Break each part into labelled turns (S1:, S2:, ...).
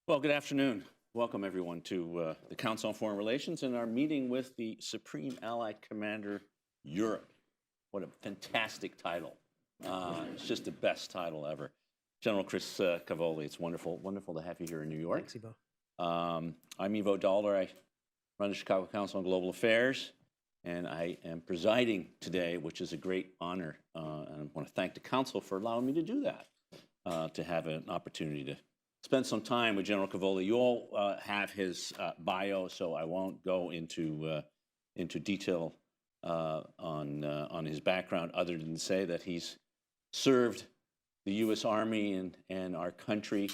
S1: Well, good afternoon. Welcome, everyone, to the Council on Foreign Relations and our meeting with the Supreme Allied Commander Europe. What a fantastic title. It's just the best title ever. General Chris Cavoli, it's wonderful to have you here in New York.
S2: Thanks, Ivo.
S1: I'm Ivo Daalder. I run the Chicago Council on Global Affairs, and I am presiding today, which is a great honor. And I want to thank the Council for allowing me to do that, to have an opportunity to spend some time with General Cavoli. You all have his bio, so I won't go into detail on his background, other than to say that he's served the U.S. Army and our country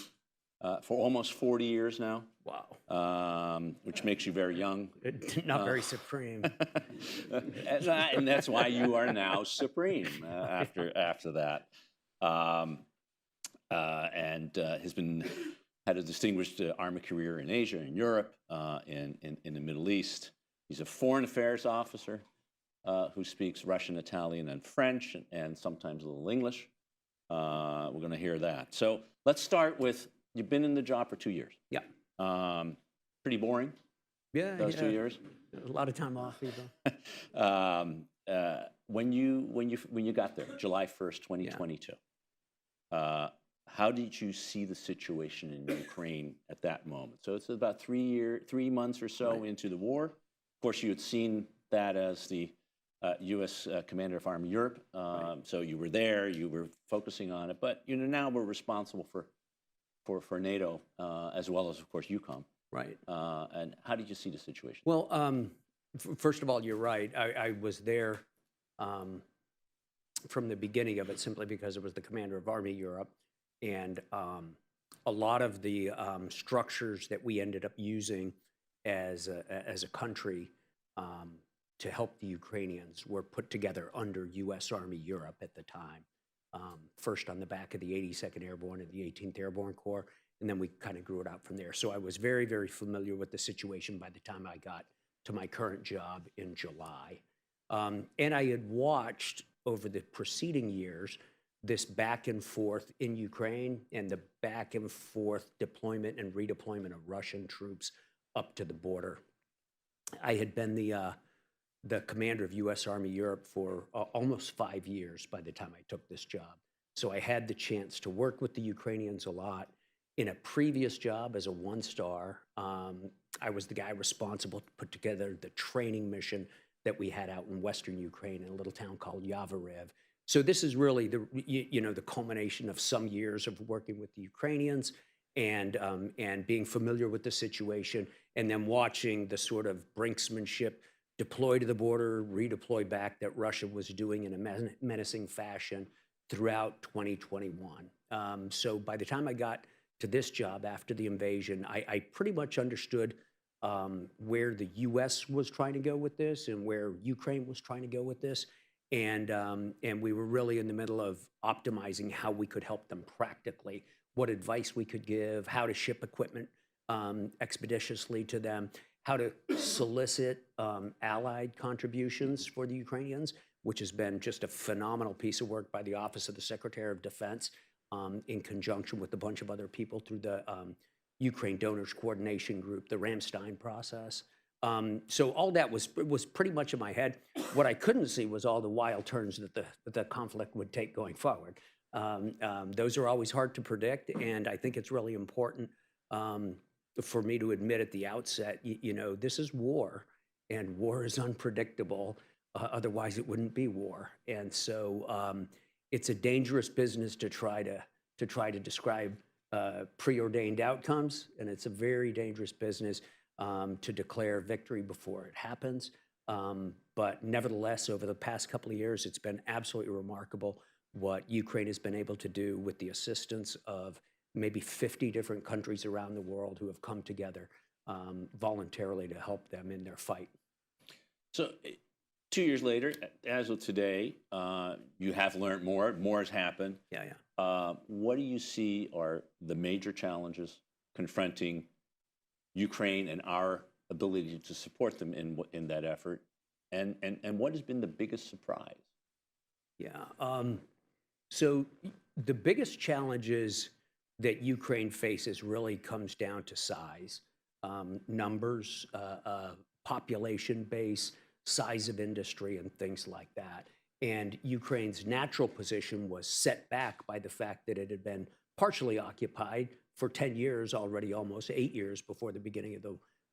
S1: for almost 40 years now.
S2: Wow.
S1: Which makes you very young.
S2: Not very supreme.
S1: And that's why you are now supreme after that. And has had a distinguished Army career in Asia, in Europe, in the Middle East. He's a foreign affairs officer who speaks Russian, Italian, and French, and sometimes a little English. We're going to hear that. So let's start with, you've been in the job for 2 years.
S2: Yeah.
S1: Pretty boring.
S2: Yeah.
S1: Those 2 years.
S2: A lot of time off, Ivo.
S1: When you got there, July 1st, 2022. Yeah. How did you see the situation in Ukraine at that moment? So it's about 3 months or so into the war. Of course, you had seen that as the U.S. Commander of Army Europe. So you were there, you were focusing on it. But now we're responsible for NATO as well as, of course, EUCOM.
S2: Right.
S1: And how did you see the situation?
S2: Well, first of all, you're right. I was there from the beginning of it simply because it was the Commander of Army Europe. And a lot of the structures that we ended up using as a country to help the Ukrainians were put together under U.S. Army Europe at the time. First on the back of the 82nd Airborne and the 18th Airborne Corps, and then we kind of grew it out from there. So I was very, very familiar with the situation by the time I got to my current job in July. And I had watched over the preceding years this back and forth in Ukraine and the back and forth deployment and redeployment of Russian troops up to the border. I had been the commander of U.S. Army Europe for almost 5 years by the time I took this job. So I had the chance to work with the Ukrainians a lot. In a previous job as a one-star, I was the guy responsible to put together the training mission that we had out in Western Ukraine in a little town called Yavoriv. So this is really the culmination of some years of working with the Ukrainians and being familiar with the situation, and then watching the sort of brinksmanship deploy to the border, redeploy back that Russia was doing in a menacing fashion throughout 2021. So by the time I got to this job after the invasion, I pretty much understood where the U.S. was trying to go with this and where Ukraine was trying to go with this. And we were really in the middle of optimizing how we could help them practically, what advice we could give, how to ship equipment expeditiously to them, how to solicit allied contributions for the Ukrainians, which has been just a phenomenal piece of work by the Office of the Secretary of Defense in conjunction with a bunch of other people through the Ukraine Donors Coordination Group, the Ramstein process. So all that was pretty much in my head. What I couldn't see was all the wild turns that the conflict would take going forward. Those are always hard to predict, and I think it's really important for me to admit at the outset, this is war, and war is unpredictable. Otherwise, it wouldn't be war. And so it's a dangerous business to try to describe preordained outcomes, and it's a very dangerous business to declare victory before it happens. But nevertheless, over the past couple of years, it's been absolutely remarkable what Ukraine has been able to do with the assistance of maybe 50 different countries around the world who have come together voluntarily to help them in their fight.
S1: So 2 years later, as of today, you have learned more. More has happened.
S2: Yeah.
S1: What do you see are the major challenges confronting Ukraine and our ability to support them in that effort? And what has been the biggest surprise?
S2: Yeah. So the biggest challenge is that Ukraine faces really comes down to size, numbers, population base, size of industry, and things like that. And Ukraine's natural position was set back by the fact that it had been partially occupied for 10 years already, almost 8 years before the beginning of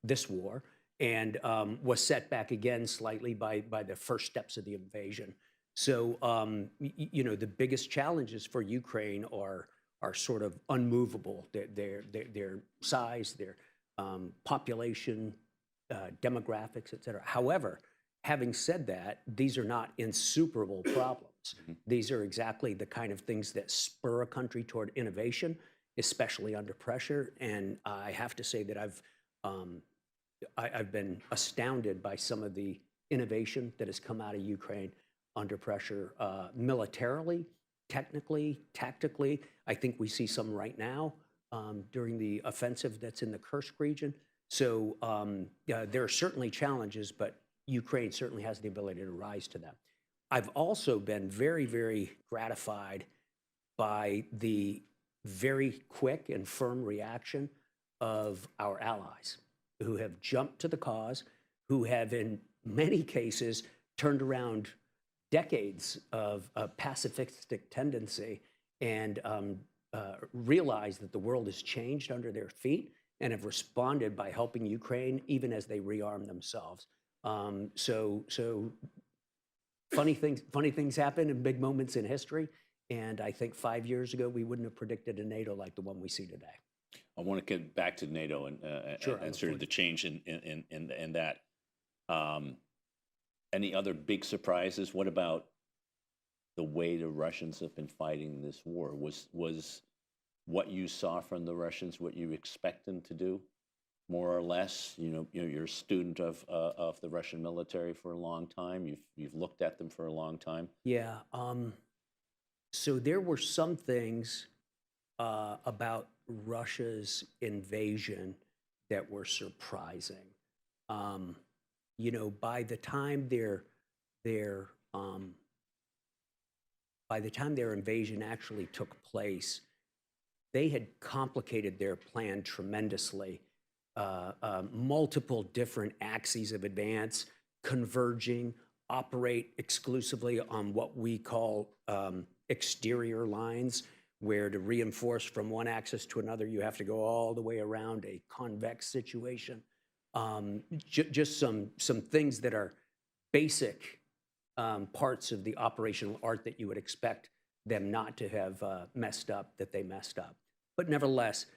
S2: this war, and was set back again slightly by the first steps of the invasion. So, the biggest challenges for Ukraine are sort of unmovable. Their size, their population, demographics, et cetera. However, having said that, these are not insuperable problems. These are exactly the kind of things that spur a country toward innovation, especially under pressure. And I have to say that I've been astounded by some of the innovation that has come out of Ukraine under pressure, militarily, technically, tactically. I think we see some right now during the offensive that's in the Kursk region. So there are certainly challenges, but Ukraine certainly has the ability to rise to them. I've also been very, very gratified by the very quick and firm reaction of our allies who have jumped to the cause, who have in many cases turned around decades of pacifistic tendency and realized that the world has changed under their feet and have responded by helping Ukraine even as they rearm themselves. So funny things happen in big moments in history. And I think 5 years ago, we wouldn't have predicted a NATO like the one we see today.
S1: I want to get back to NATO and,
S2: Sure,
S1: and sort of the change in that. Any other big surprises? What about the way the Russians have been fighting this war? Was what you saw from the Russians what you expect them to do, more or less? You're a student of the Russian military for a long time. You've looked at them for a long time.
S2: Yeah. So there were some things about Russia's invasion that were surprising. By the time their invasion actually took place, they had complicated their plan tremendously. Multiple different axes of advance converging, operate exclusively on what we call exterior lines, where to reinforce from one axis to another, you have to go all the way around a convex situation. Just some things that are basic parts of the operational art that you would expect them not to have messed up, that they messed up. But nevertheless,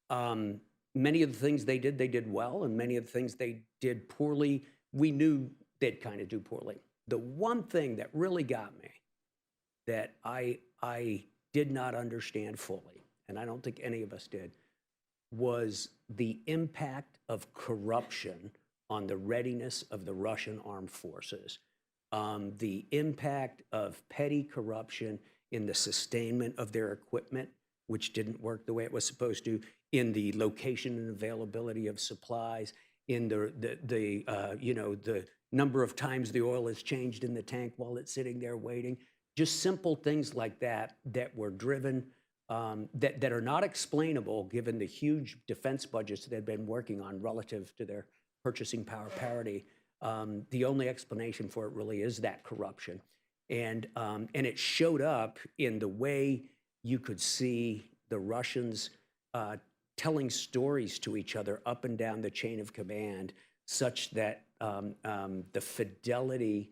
S2: many of the things they did well, and many of the things they did poorly, we knew they'd kind of do poorly. The one thing that really got me, that I did not understand fully, and I don't think any of us did, was the impact of corruption on the readiness of the Russian armed forces, the impact of petty corruption in the sustainment of their equipment, which didn't work the way it was supposed to, in the location and availability of supplies, in the number of times the oil is changed in the tank while it's sitting there waiting. Just simple things like that that were driven, that are not explainable given the huge defense budgets that they've been working on relative to their purchasing power parity. The only explanation for it really is that corruption. And it showed up in the way you could see the Russians telling stories to each other up and down the chain of command, such that the fidelity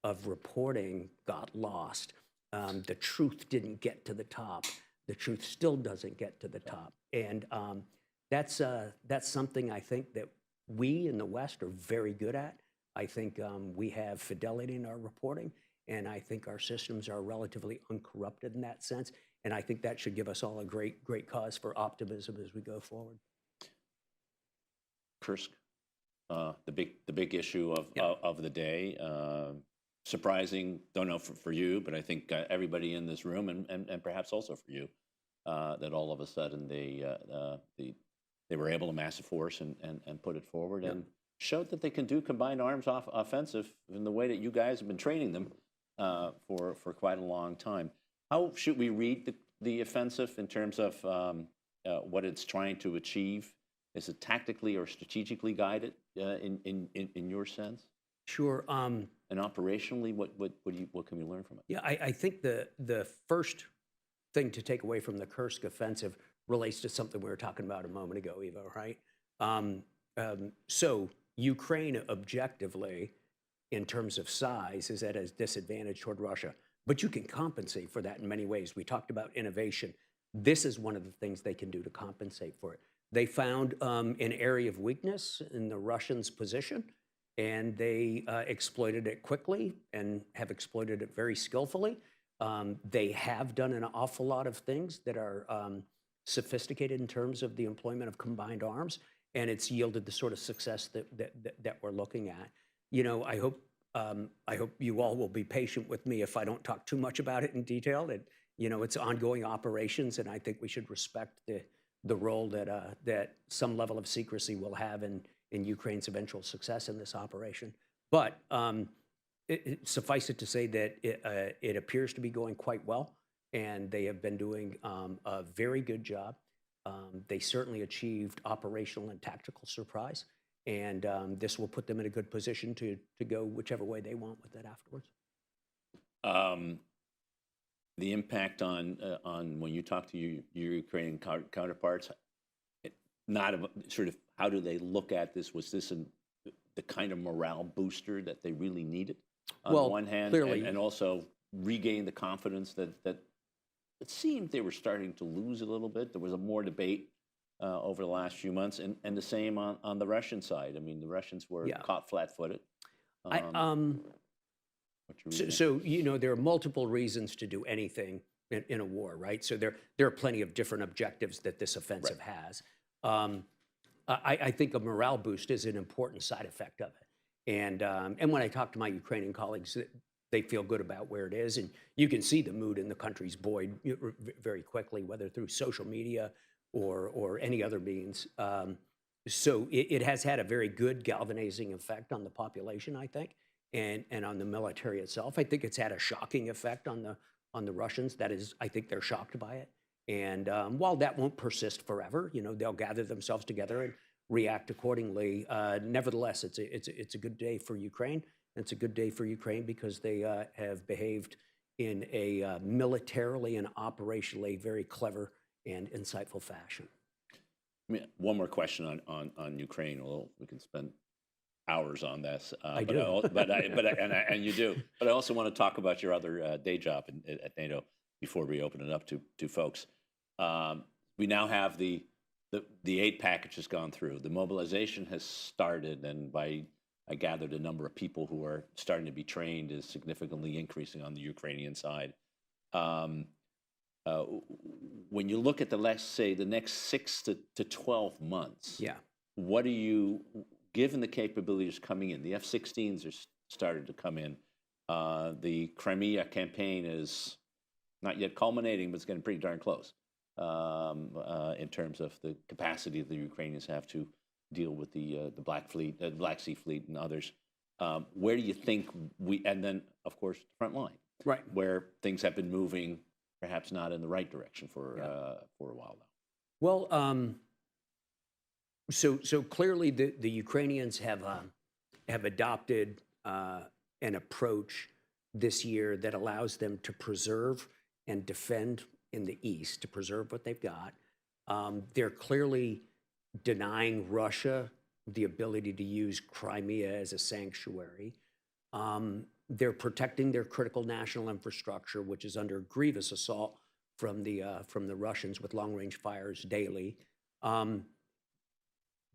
S2: of reporting got lost. The truth didn't get to the top. The truth still doesn't get to the top. And that's something I think that we in the West are very good at. I think we have fidelity in our reporting, and I think our systems are relatively uncorrupted in that sense. And I think that should give us all a great cause for optimism as we go forward.
S1: Kursk, the big issue of the day. Surprising, don't know for you, but I think everybody in this room, and perhaps also for you, that all of a sudden they were able to mass a force and put it forward, and showed that they can do combined arms offensive in the way that you guys have been training them for quite a long time. How should we read the offensive in terms of what it's trying to achieve? Is it tactically or strategically guided in your sense?
S2: Sure.
S1: And operationally, what can we learn from it?
S2: Yeah, I think the first thing to take away from the Kursk offensive relates to something we were talking about a moment ago, Ivo, right? So Ukraine objectively, in terms of size, is at a disadvantage toward Russia. But you can compensate for that in many ways. We talked about innovation. This is one of the things they can do to compensate for it. They found an area of weakness in the Russians' position, and they exploited it quickly and have exploited it very skillfully. They have done an awful lot of things that are sophisticated in terms of the employment of combined arms, and it's yielded the sort of success that we're looking at. You know, I hope you all will be patient with me if I don't talk too much about it in detail. You know, it's ongoing operations, and I think we should respect the role that some level of secrecy will have in Ukraine's eventual success in this operation. But suffice it to say that it appears to be going quite well, and they have been doing a very good job. They certainly achieved operational and tactical surprise, and this will put them in a good position to go whichever way they want with it afterwards.
S1: The impact on when you talk to your Ukrainian counterparts, not sort of how do they look at this? Was this the kind of morale booster that they really needed on the one hand,
S2: clearly,
S1: and also regain the confidence that it seemed they were starting to lose a little bit? There was more debate over the last few months, and the same on the Russian side. I mean, the Russians were caught flat-footed.
S2: So, you know, there are multiple reasons to do anything in a war, right? So there are plenty of different objectives that this offensive has. I think a morale boost is an important side effect of it. And when I talk to my Ukrainian colleagues, they feel good about where it is. And you can see the mood in the country's buoyed very quickly, whether through social media or any other means. So it has had a very good galvanizing effect on the population, I think. And on the military itself. I think it's had a shocking effect on the Russians. That is, I think they're shocked by it. And while that won't persist forever, you know, they'll gather themselves together and react accordingly. Nevertheless, it's a good day for Ukraine. And it's a good day for Ukraine because they have behaved in a militarily and operationally very clever and insightful fashion.
S1: I mean, one more question on Ukraine, although we can spend hours on this.
S2: I do.
S1: And you do. But I also want to talk about your other day job at NATO before we open it up to folks. We now have the aid package has gone through. The mobilization has started, and I gather the number of people who are starting to be trained is significantly increasing on the Ukrainian side. When you look at the next 6 to 12 months, what do you, given the capabilities coming in, the F-16s are started to come in. The Crimea campaign is not yet culminating, but it's getting pretty darn close in terms of the capacity that the Ukrainians have to deal with the Black Sea Fleet, and others. Where do you think and then of course the front line,
S2: right,
S1: where things have been moving, perhaps not in the right direction for a while now?
S2: Well. So clearly the Ukrainians have adopted an approach this year that allows them to preserve and defend in the east, to preserve what they've got. They're clearly denying Russia the ability to use Crimea as a sanctuary. They're protecting their critical national infrastructure, which is under grievous assault from the Russians with long-range fires daily.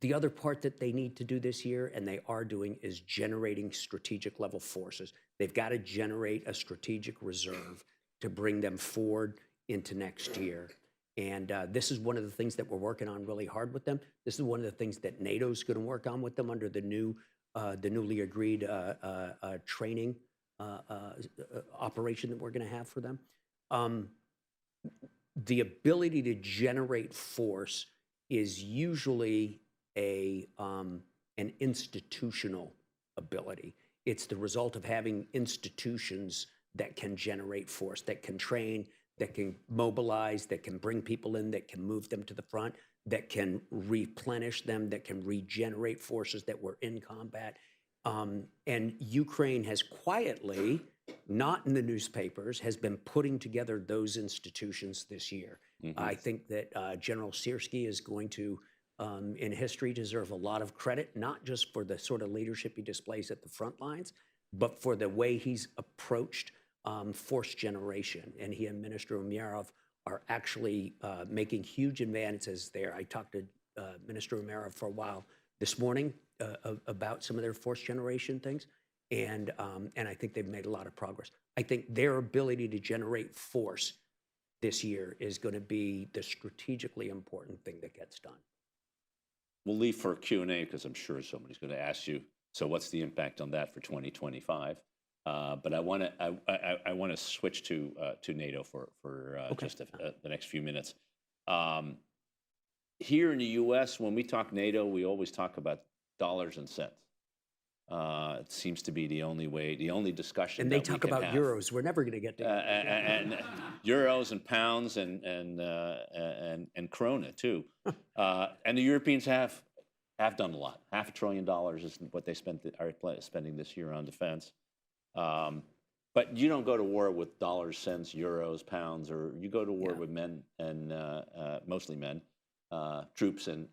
S2: The other part that they need to do this year, and they are doing, is generating strategic level forces. They've got to generate a strategic reserve to bring them forward into next year. And this is one of the things that we're working on really hard with them. This is one of the things that NATO's going to work on with them under the newly agreed training operation that we're going to have for them. The ability to generate force is usually an institutional ability. It's the result of having institutions that can generate force, that can train, that can mobilize, that can bring people in, that can move them to the front, that can replenish them, that can regenerate forces that were in combat. And Ukraine has quietly, not in the newspapers, has been putting together those institutions this year. I think that General Syrski is going to, in history, deserve a lot of credit, not just for the sort of leadership he displays at the front lines, but for the way he's approached force generation. And he and Minister Umerov are actually making huge advances there. I talked to Minister Umerov for a while this morning about some of their force generation things, and I think they've made a lot of progress. I think their ability to generate force this year is going to be the strategically important thing that gets done.
S1: We'll leave for Q&A because I'm sure somebody's going to ask you, so what's the impact on that for 2025? But I want to switch to NATO for
S2: Okay.
S1: just the next few minutes. Here in the U.S., when we talk NATO, we always talk about dollars and cents. It seems to be the only way, the only discussion.
S2: And they
S1: that we
S2: talk
S1: can
S2: about
S1: have.
S2: euros. We're never going to get to
S1: And euros and pounds and krona too. And the Europeans have done a lot. $500 billion is what they are spending this year on defense. But you don't go to war with dollars, cents, euros, pounds, or you go to war with men and mostly men, troops and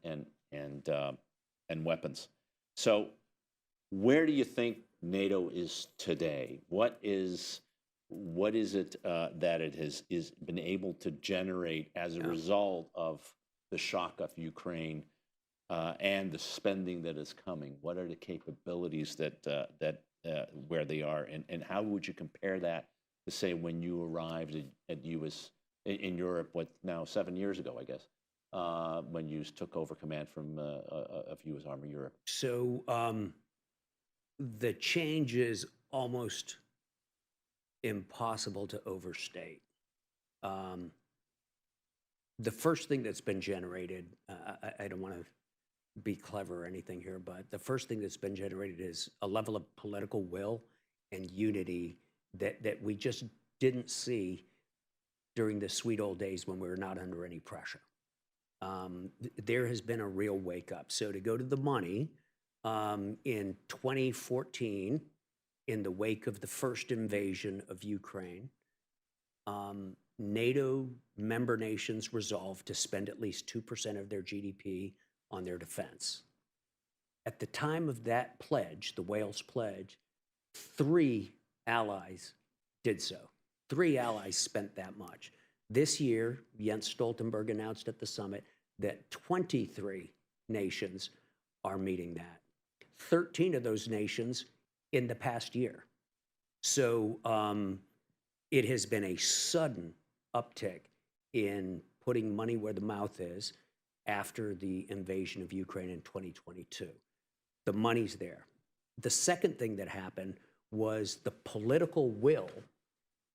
S1: weapons. So where do you think NATO is today? What is it that it has been able to generate as a result of the shock of Ukraine and the spending that is coming? What are the capabilities that where they are, and how would you compare that to say when you arrived in Europe? What now 7 years ago, I guess, when you took over command of U.S. Army Europe?
S2: So the change is almost impossible to overstate. The first thing that's been generated, I don't want to be clever or anything here, but the first thing that's been generated is a level of political will and unity that we just didn't see during the sweet old days when we were not under any pressure. There has been a real wake up. So to go to the money, in 2014, in the wake of the first invasion of Ukraine, NATO member nations resolved to spend at least 2% of their GDP on their defense. At the time of that pledge, the Wales Pledge, 3 allies did so. 3 allies spent that much. This year, Jens Stoltenberg announced at the summit that 23 nations are meeting that. 13 of those nations in the past year. So it has been a sudden uptick in putting money where the mouth is after the invasion of Ukraine in 2022. The money's there. The second thing that happened was the political will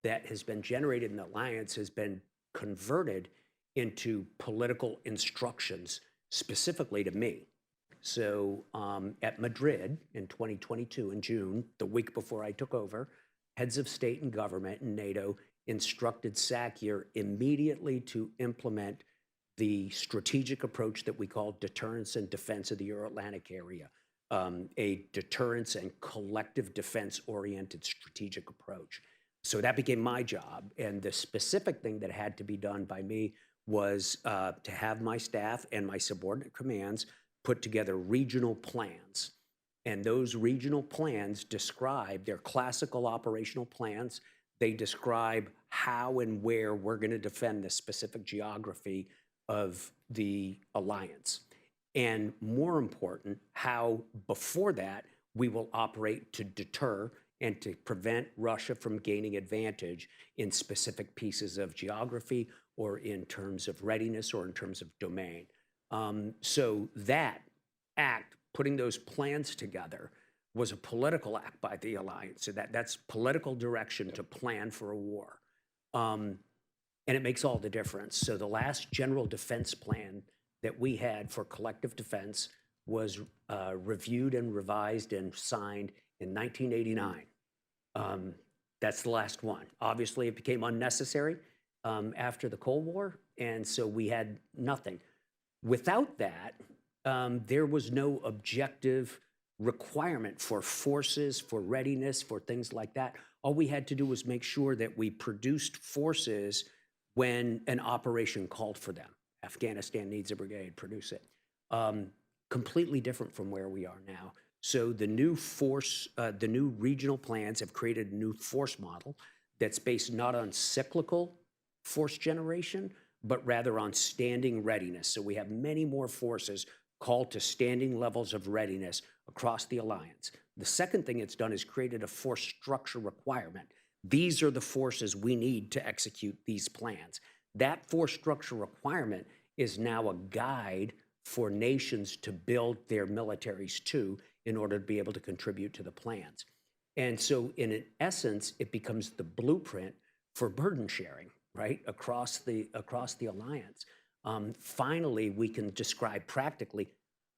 S2: that has been generated in the alliance has been converted into political instructions, specifically to me. So at Madrid in 2022, in June, the week before I took over, heads of state and government in NATO instructed SACEUR immediately to implement the strategic approach that we call deterrence and defense of the Euro-Atlantic area, a deterrence and collective defense-oriented strategic approach. So that became my job. And the specific thing that had to be done by me was to have my staff and my subordinate commands put together regional plans. And those regional plans describe, they're classical operational plans. They describe how and where we're going to defend the specific geography of the alliance. And more important, how before that we will operate to deter and to prevent Russia from gaining advantage in specific pieces of geography or in terms of readiness or in terms of domain. So that act, putting those plans together, was a political act by the alliance. So that's political direction to plan for a war. And it makes all the difference. So the last general defense plan that we had for collective defense was reviewed and revised and signed in 1989. That's the last one. Obviously, it became unnecessary after the Cold War, and so we had nothing. Without that, there was no objective requirement for forces, for readiness, for things like that. All we had to do was make sure that we produced forces when an operation called for them. Afghanistan needs a brigade, produce it. Completely different from where we are now. So the new force, the new regional plans have created a new force model that's based not on cyclical force generation, but rather on standing readiness. So we have many more forces called to standing levels of readiness across the alliance. The second thing it's done is created a force structure requirement. These are the forces we need to execute these plans. That force structure requirement is now a guide for nations to build their militaries to in order to be able to contribute to the plans. And so in essence, it becomes the blueprint for burden sharing, right, across the alliance. Finally, we can describe practically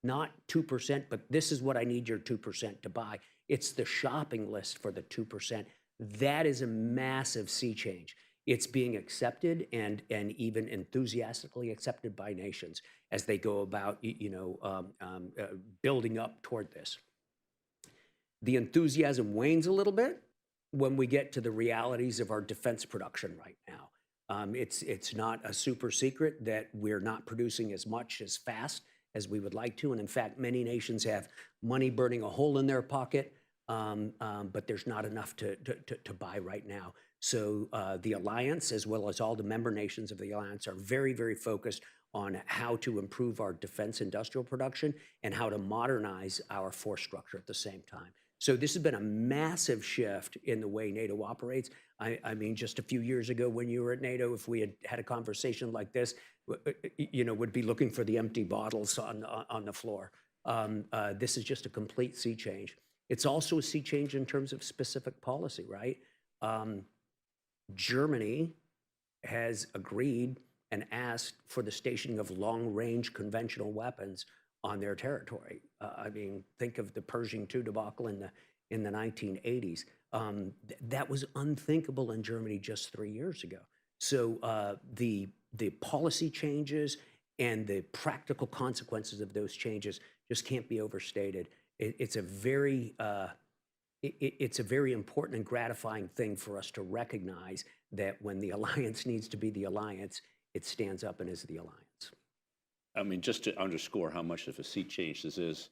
S2: not 2%, but this is what I need your 2% to buy. It's the shopping list for the 2%. That is a massive sea change. It's being accepted and even enthusiastically accepted by nations as they go about, building up toward this. The enthusiasm wanes a little bit when we get to the realities of our defense production right now. It's not a super secret that we're not producing as much as fast as we would like to. And in fact, many nations have money burning a hole in their pocket, but there's not enough to buy right now. So the alliance, as well as all the member nations of the alliance, are very, very focused on how to improve our defense industrial production and how to modernize our force structure at the same time. So this has been a massive shift in the way NATO operates. I mean, just a few years ago when you were at NATO, if we had a conversation like this, would be looking for the empty bottles on the floor. This is just a complete sea change. It's also a sea change in terms of specific policy, right? Germany has agreed and asked for the stationing of long-range conventional weapons on their territory. I mean, think of the Pershing II debacle in the 1980s. That was unthinkable in Germany just 3 years ago. So the policy changes and the practical consequences of those changes just can't be overstated. It's a very important and gratifying thing for us to recognize that when the alliance needs to be the alliance, it stands up and is the alliance.
S1: I mean, just to underscore how much of a sea change this is,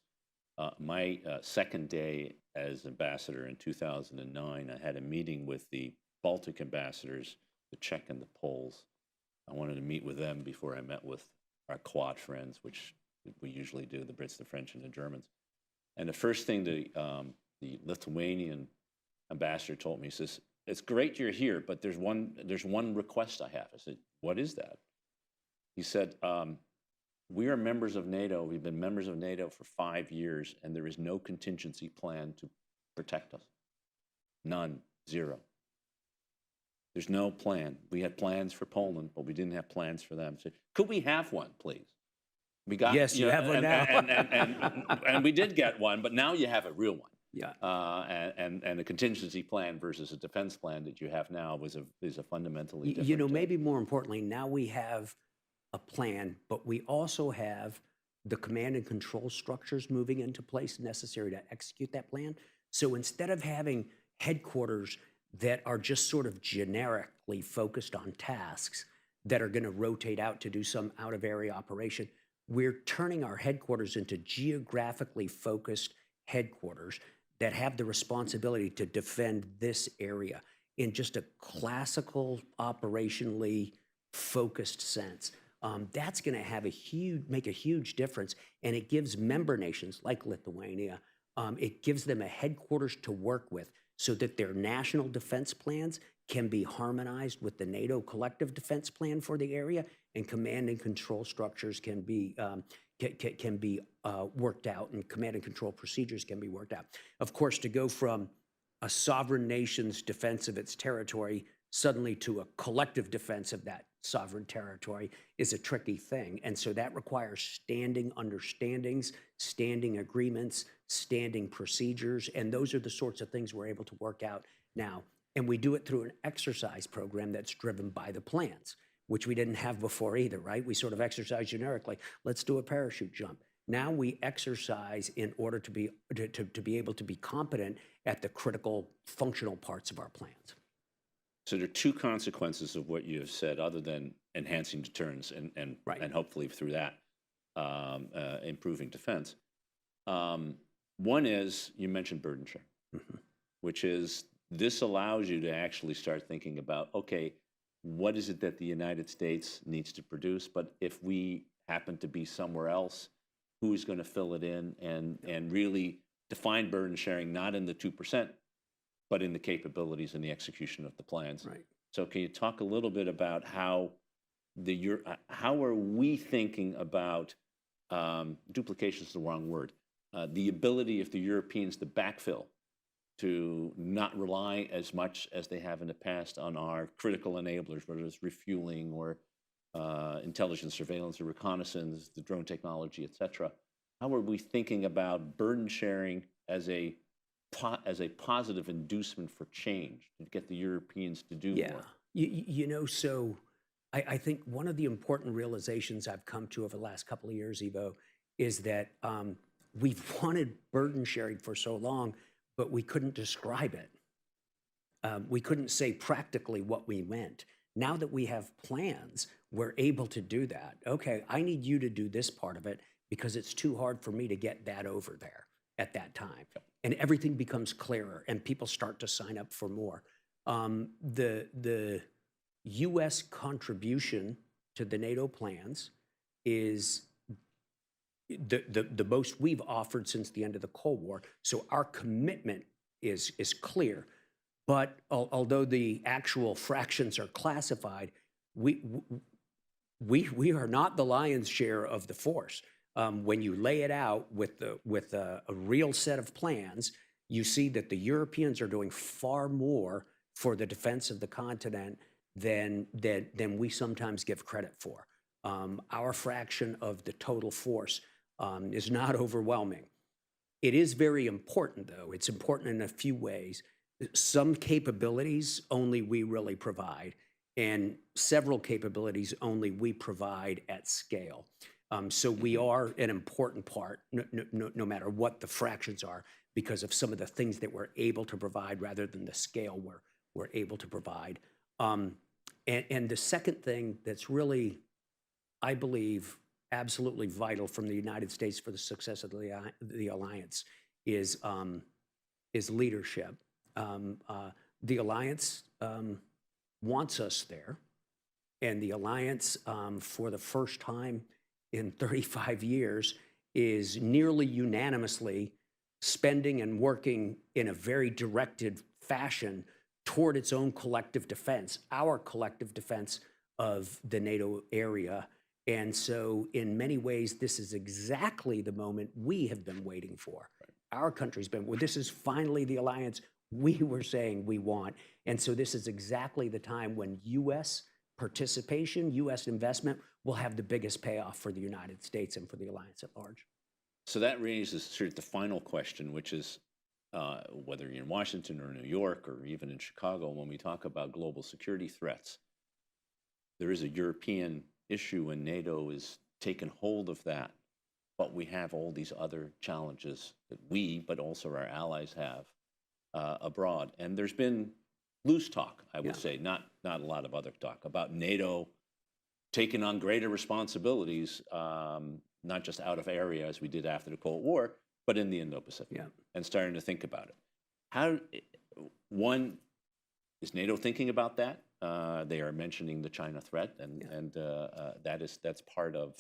S1: my second day as ambassador in 2009, I had a meeting with the Baltic ambassadors, the Czech and the Poles. I wanted to meet with them before I met with our Quad friends, which we usually do, the Brits, the French, and the Germans. And the first thing the Lithuanian ambassador told me, he says, "It's great you're here, but there's one request I have." I said, "What is that?" He said, "We are members of NATO. We've been members of NATO for 5 years, and there is no contingency plan to protect us. None, zero. There's no plan. We had plans for Poland, but we didn't have plans for them. So, could we have one, please?" We got,
S2: yes, you have one now.
S1: and we did get one, but now you have a real one.
S2: Yeah.
S1: And a contingency plan versus a defense plan that you have now is a fundamentally different.
S2: Maybe more importantly, now we have a plan, but we also have the command and control structures moving into place necessary to execute that plan. So instead of having headquarters that are just sort of generically focused on tasks that are going to rotate out to do some out-of-area operation, we're turning our headquarters into geographically focused headquarters that have the responsibility to defend this area in just a classical, operationally focused sense. That's going to make a huge difference, and it gives member nations like Lithuania, it gives them a headquarters to work with so that their national defense plans can be harmonized with the NATO collective defense plan for the area, and command and control structures can be worked out, and command and control procedures can be worked out. Of course, to go from a sovereign nation's defense of its territory suddenly to a collective defense of that sovereign territory is a tricky thing. And so that requires standing understandings, standing agreements, standing procedures, and those are the sorts of things we're able to work out now. And we do it through an exercise program that's driven by the plans, which we didn't have before either, right? We sort of exercise generically. Let's do a parachute jump. Now we exercise in order to be able to be competent at the critical functional parts of our plans.
S1: So there are two consequences of what you have said, other than enhancing deterrence and hopefully through that improving defense. One is, you mentioned burden sharing, which is this allows you to actually start thinking about, okay, what is it that the United States needs to produce? But if we happen to be somewhere else, who is going to fill it in and really define burden sharing, not in the 2%, but in the capabilities and the execution of the plans.
S2: Right.
S1: So can you talk a little bit about how how are we thinking about, duplication is the wrong word, the ability of the Europeans to backfill, to not rely as much as they have in the past on our critical enablers, whether it's refueling or intelligence, surveillance, or reconnaissance, the drone technology, et cetera. How are we thinking about burden sharing as a positive inducement for change to get the Europeans to do more?
S2: You know, so I think one of the important realizations I've come to over the last couple of years, Ivo, is that we've wanted burden sharing for so long, but we couldn't describe it. We couldn't say practically what we meant. Now that we have plans, we're able to do that. Okay, I need you to do this part of it because it's too hard for me to get that over there at that time. And everything becomes clearer and people start to sign up for more. The U.S. contribution to the NATO plans is the most we've offered since the end of the Cold War. So our commitment is clear. But although the actual fractions are classified, we are not the lion's share of the force. When you lay it out with a real set of plans, you see that the Europeans are doing far more for the defense of the continent than we sometimes give credit for. Our fraction of the total force is not overwhelming. It is very important, though. It's important in a few ways. Some capabilities only we really provide, and several capabilities only we provide at scale. So we are an important part, no matter what the fractions are, because of some of the things that we're able to provide rather than the scale we're able to provide. And the second thing that's really, I believe, absolutely vital from the United States for the success of the alliance is leadership. The alliance wants us there, and the alliance, for the first time in 35 years, is nearly unanimously spending and working in a very directed fashion toward its own collective defense, our collective defense of the NATO area. And so in many ways, this is exactly the moment we have been waiting for. Our country's been, well, this is finally the alliance we were saying we want. And so this is exactly the time when U.S. participation, U.S. investment will have the biggest payoff for the United States and for the alliance at large.
S1: So that raises sort of the final question, which is whether you're in Washington or New York or even in Chicago, when we talk about global security threats, there is a European issue and NATO is taking hold of that. But we have all these other challenges that we, but also our allies have abroad. And there's been loose talk, I would say, not a lot of other talk about NATO taking on greater responsibilities, not just out of area as we did after the Cold War, but in the Indo-Pacific, and starting to think about it. How, one, is NATO thinking about that? They are mentioning the China threat, and that's part of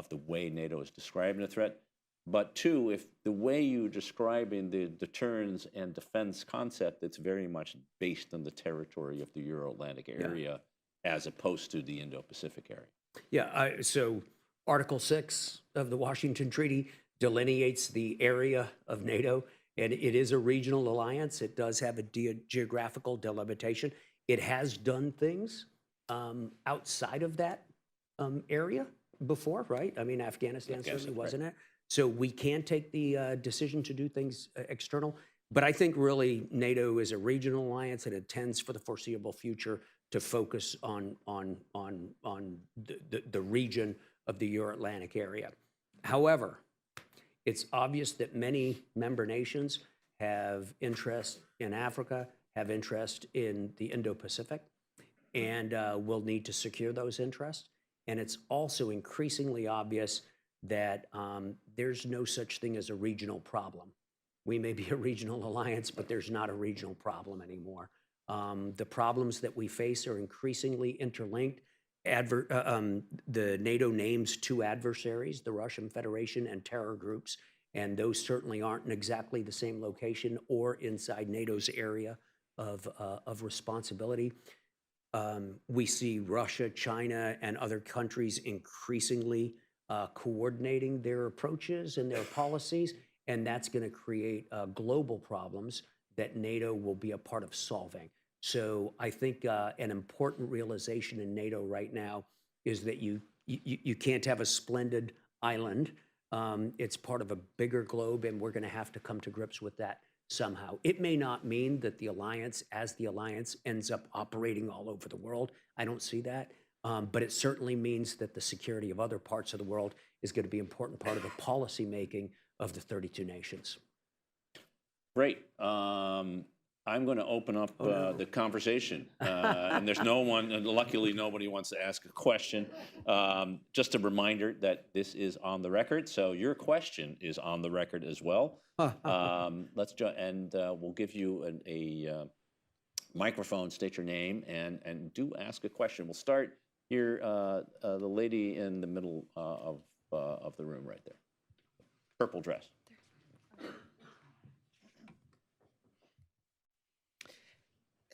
S1: the way NATO is describing the threat. But two, if the way you're describing the deterrence and defense concept, it's very much based on the territory of the Euro-Atlantic area as opposed to the Indo-Pacific area.
S2: So Article 6 of the Washington Treaty delineates the area of NATO, and it is a regional alliance. It does have a geographical delimitation. It has done things outside of that area before, right? I mean, Afghanistan certainly wasn't it. So we can take the decision to do things external. But I think really NATO is a regional alliance and it tends for the foreseeable future to focus on the region of the Euro-Atlantic area. However, it's obvious that many member nations have interest in Africa, have interest in the Indo-Pacific, and will need to secure those interests. And it's also increasingly obvious that there's no such thing as a regional problem. We may be a regional alliance, but there's not a regional problem anymore. The problems that we face are increasingly interlinked. The NATO names two adversaries, the Russian Federation and terror groups, and those certainly aren't in exactly the same location or inside NATO's area of responsibility. We see Russia, China, and other countries increasingly coordinating their approaches and their policies, and that's going to create global problems that NATO will be a part of solving. So I think an important realization in NATO right now is that you can't have a splendid island. It's part of a bigger globe, and we're going to have to come to grips with that somehow. It may not mean that the alliance, as the alliance, ends up operating all over the world. I don't see that. But it certainly means that the security of other parts of the world is going to be an important part of the policy making of the 32 nations.
S1: Great. I'm going to open up the conversation. And there's no one, and luckily nobody wants to ask a question. Just a reminder that this is on the record, so your question is on the record as well. We'll give you a microphone, state your name, and do ask a question. We'll start here, the lady in the middle of the room right there. Purple dress.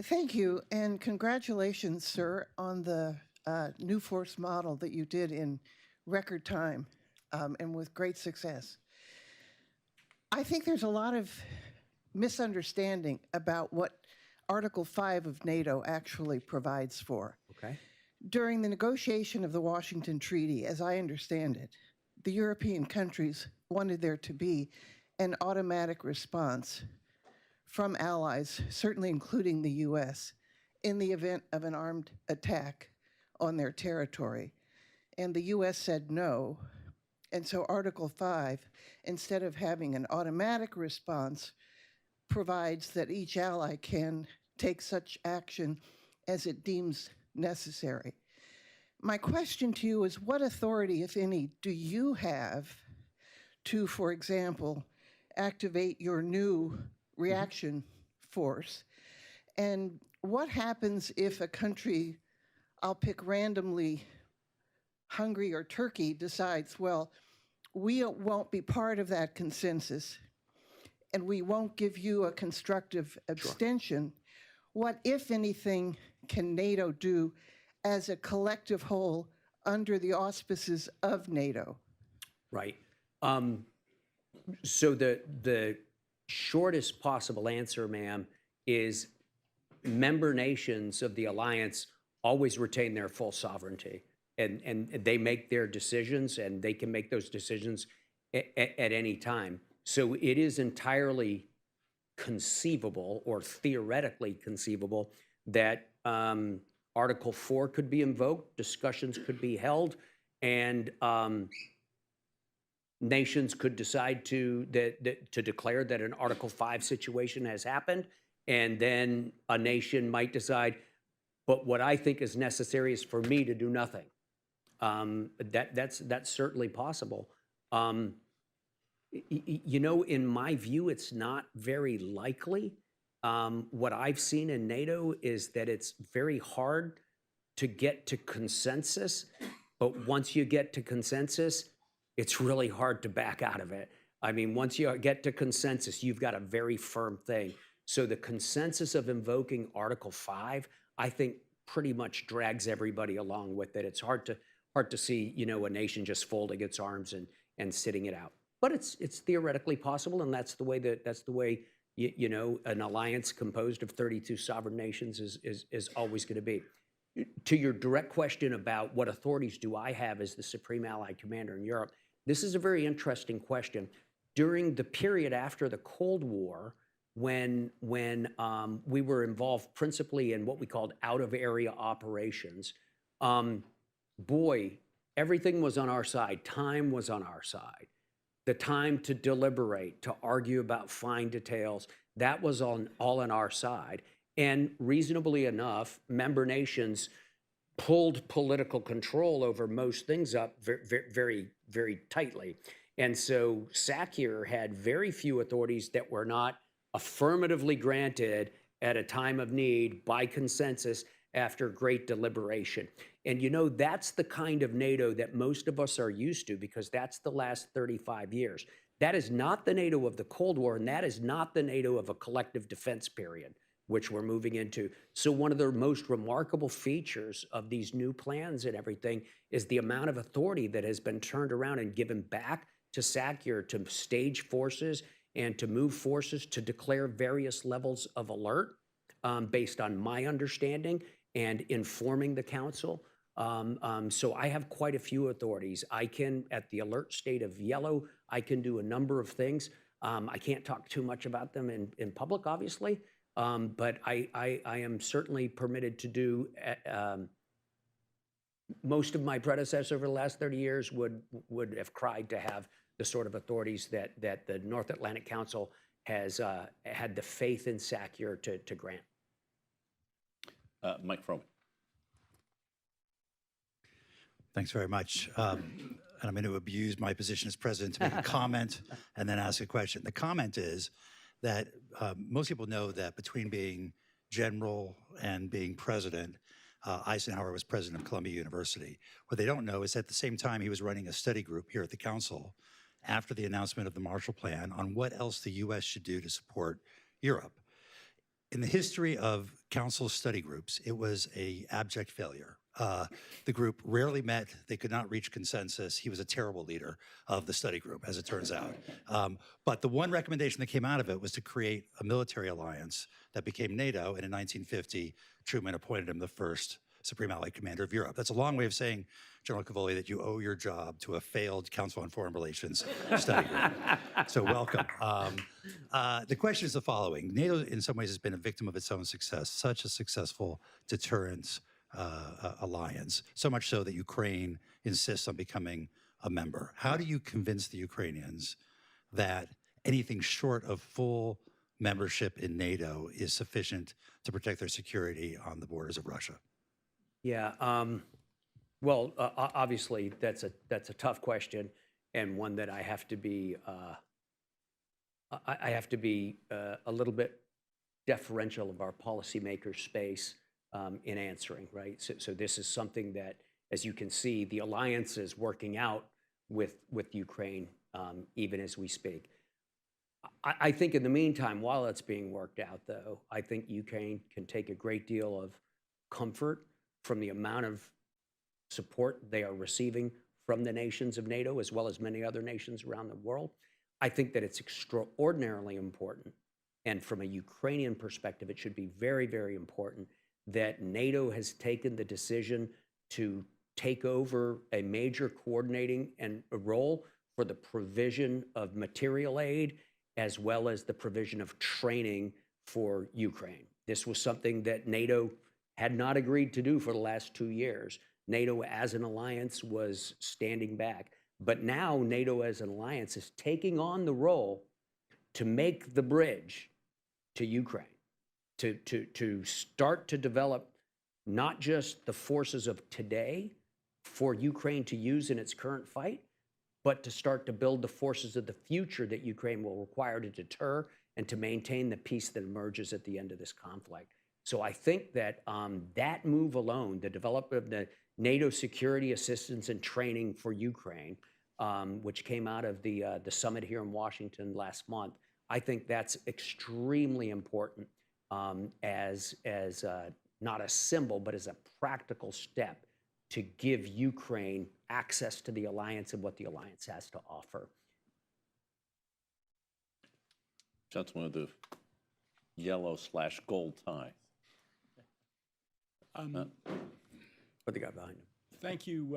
S3: Thank you, and congratulations, sir, on the new force model that you did in record time and with great success. I think there's a lot of misunderstanding about what Article 5 of NATO actually provides for.
S2: Okay.
S3: During the negotiation of the Washington Treaty, as I understand it, the European countries wanted there to be an automatic response from allies, certainly including the US, in the event of an armed attack on their territory. And the US said no. And so Article 5, instead of having an automatic response, provides that each ally can take such action as it deems necessary. My question to you is, what authority, if any, do you have to, for example, activate your new reaction force? And what happens if a country, I'll pick randomly, Hungary or Turkey, decides, well, we won't be part of that consensus and we won't give you a constructive abstention? Sure. What, if anything, can NATO do as a collective whole under the auspices of NATO?
S2: Right. So the shortest possible answer, ma'am, is member nations of the alliance always retain their full sovereignty, and they make their decisions, and they can make those decisions at any time. So it is entirely conceivable, or theoretically conceivable, that Article 4 could be invoked, discussions could be held, and nations could decide to declare that an Article 5 situation has happened, and then a nation might decide, but what I think is necessary is for me to do nothing. That's certainly possible. You know, in my view, it's not very likely. What I've seen in NATO is that it's very hard to get to consensus, but once you get to consensus, it's really hard to back out of it. I mean, once you get to consensus, you've got a very firm thing. So the consensus of invoking Article 5, I think, pretty much drags everybody along with it. It's hard to see, you know, a nation just folding its arms and sitting it out. But it's theoretically possible, and that's the way you know, an alliance composed of 32 sovereign nations is always going to be. To your direct question about what authorities do I have as the Supreme Allied Commander in Europe, this is a very interesting question. During the period after the Cold War, when we were involved principally in what we called out-of-area operations, boy, everything was on our side. Time was on our side. The time to deliberate, to argue about fine details, that was all on our side. And reasonably enough, member nations pulled political control over most things up very, very tightly. And so SACEUR had very few authorities that were not affirmatively granted at a time of need by consensus after great deliberation. And you know, that's the kind of NATO that most of us are used to, because that's the last 35 years. That is not the NATO of the Cold War, and that is not the NATO of a collective defense period, which we're moving into. So one of the most remarkable features of these new plans and everything is the amount of authority that has been turned around and given back to SACEUR to stage forces and to move forces to declare various levels of alert based on my understanding and informing the council. So I have quite a few authorities. I can, at the alert state of yellow, I can do a number of things. I can't talk too much about them in public, obviously, but I am certainly permitted to do most of my predecessors over the last 30 years would have cried to have the sort of authorities that the North Atlantic Council has had the faith in SACEUR to grant.
S1: Mike Froman.
S4: Thanks very much. And I'm going to abuse my position as president to make a comment and then ask a question. The comment is that most people know that between being general and being president, Eisenhower was president of Columbia University. What they don't know is at the same time he was running a study group here at the council after the announcement of the Marshall Plan on what else the U.S. should do to support Europe. In the history of council study groups, it was an abject failure. The group rarely met. They could not reach consensus. He was a terrible leader of the study group, as it turns out. But the one recommendation that came out of it was to create a military alliance that became NATO, and in 1950, Truman appointed him the first Supreme Allied Commander of Europe. That's a long way of saying, General Cavoli, that you owe your job to a failed Council on Foreign Relations study group. So welcome. The question is the following. NATO, in some ways, has been a victim of its own success, such a successful deterrence alliance, so much so that Ukraine insists on becoming a member. How do you convince the Ukrainians that anything short of full membership in NATO is sufficient to protect their security on the borders of Russia?
S2: Yeah, well, obviously that's a tough question, and one that I have to be a little bit deferential of our policymakers' space in answering, right? So this is something that, as you can see, the alliance is working out with Ukraine even as we speak. I think in the meantime, while it's being worked out, though, I think Ukraine can take a great deal of comfort from the amount of support they are receiving from the nations of NATO, as well as many other nations around the world. I think that it's extraordinarily important, and from a Ukrainian perspective, it should be very, very important that NATO has taken the decision to take over a major coordinating and a role for the provision of material aid, as well as the provision of training for Ukraine. This was something that NATO had not agreed to do for the last 2 years. NATO as an alliance was standing back. But now NATO as an alliance is taking on the role to make the bridge to Ukraine, to start to develop not just the forces of today for Ukraine to use in its current fight, but to start to build the forces of the future that Ukraine will require to deter and to maintain the peace that emerges at the end of this conflict. So I think that that move alone, the development of the NATO security assistance and training for Ukraine, which came out of the summit here in Washington last month, I think that's extremely important as not a symbol, but as a practical step to give Ukraine access to the alliance and what the alliance has to offer.
S1: Gentleman with the yellow/gold tie.
S2: What they got behind him.
S5: Thank you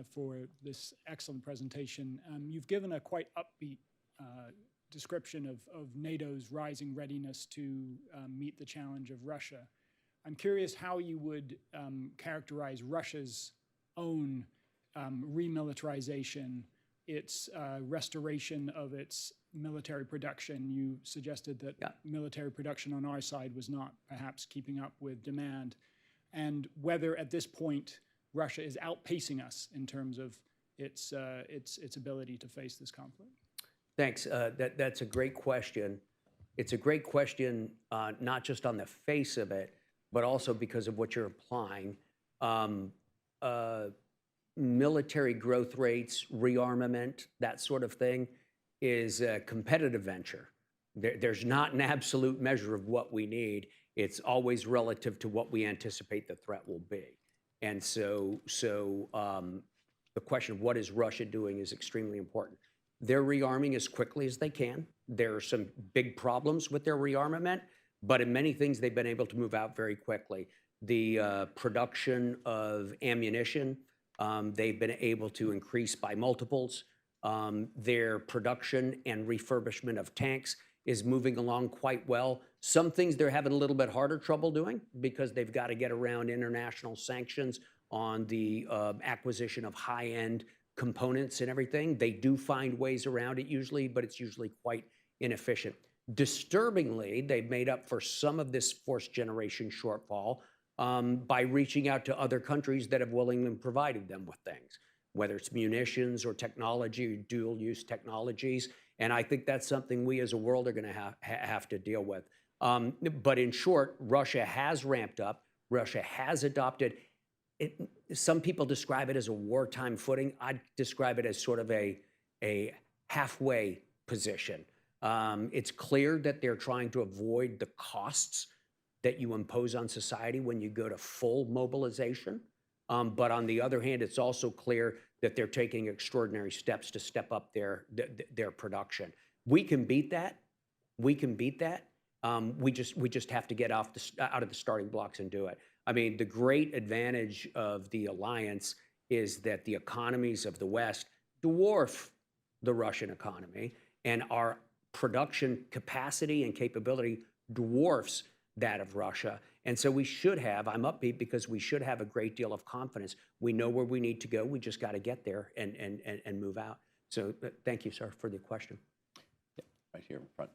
S5: for this excellent presentation. You've given a quite upbeat description of NATO's rising readiness to meet the challenge of Russia. I'm curious how you would characterize Russia's own remilitarization, its restoration of its military production. You suggested that military production on our side was not perhaps keeping up with demand, and whether at this point Russia is outpacing us in terms of its ability to face this conflict.
S2: Thanks. That's a great question. It's a great question, not just on the face of it, but also because of what you're implying. Military growth rates, rearmament, that sort of thing is a competitive venture. There's not an absolute measure of what we need. It's always relative to what we anticipate the threat will be. And so the question of what is Russia doing is extremely important. They're rearming as quickly as they can. There are some big problems with their rearmament, but in many things they've been able to move out very quickly. The production of ammunition, they've been able to increase by multiples. Their production and refurbishment of tanks is moving along quite well. Some things they're having a little bit harder trouble doing because they've got to get around international sanctions on the acquisition of high-end components and everything. They do find ways around it usually, but it's usually quite inefficient. Disturbingly, they've made up for some of this fourth generation shortfall by reaching out to other countries that have willingly provided them with things, whether it's munitions or technology, or dual-use technologies. And I think that's something we as a world are going to have to deal with. But in short, Russia has ramped up. Russia has adopted. Some people describe it as a wartime footing. I describe it as sort of a halfway position. It's clear that they're trying to avoid the costs that you impose on society when you go to full mobilization. But on the other hand, it's also clear that they're taking extraordinary steps to step up their production. We can beat that. We can beat that. We just have to get out of the starting blocks and do it. I mean, the great advantage of the alliance is that the economies of the West dwarf the Russian economy, and our production capacity and capability dwarfs that of Russia. And so we should have, I'm upbeat because we should have a great deal of confidence. We know where we need to go. We just got to get there and move out. So thank you, sir, for the question.
S1: Yeah, right here in front.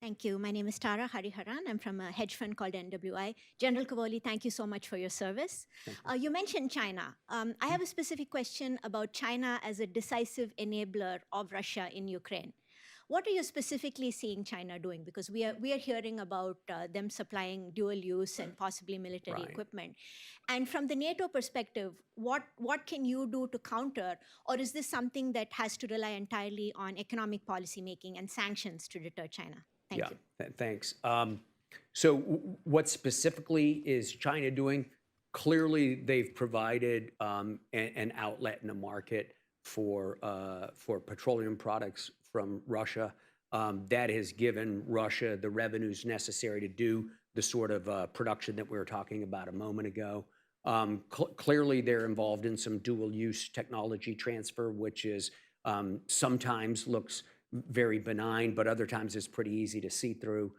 S6: Thank you. My name is Tara Hariharan. I'm from a hedge fund called NWI. General Cavoli, thank you so much for your service. You mentioned China. I have a specific question about China as a decisive enabler of Russia in Ukraine. What are you specifically seeing China doing? Because we are hearing about them supplying dual use and possibly military equipment. And from the NATO perspective, what can you do to counter? Or is this something that has to rely entirely on economic policy making and sanctions to deter China? Thank you.
S2: Thanks. So what specifically is China doing? Clearly, they've provided an outlet in a market for petroleum products from Russia. That has given Russia the revenues necessary to do the sort of production that we were talking about a moment ago. Clearly, they're involved in some dual-use technology transfer, which is sometimes looks very benign, but other times it's pretty easy to see through.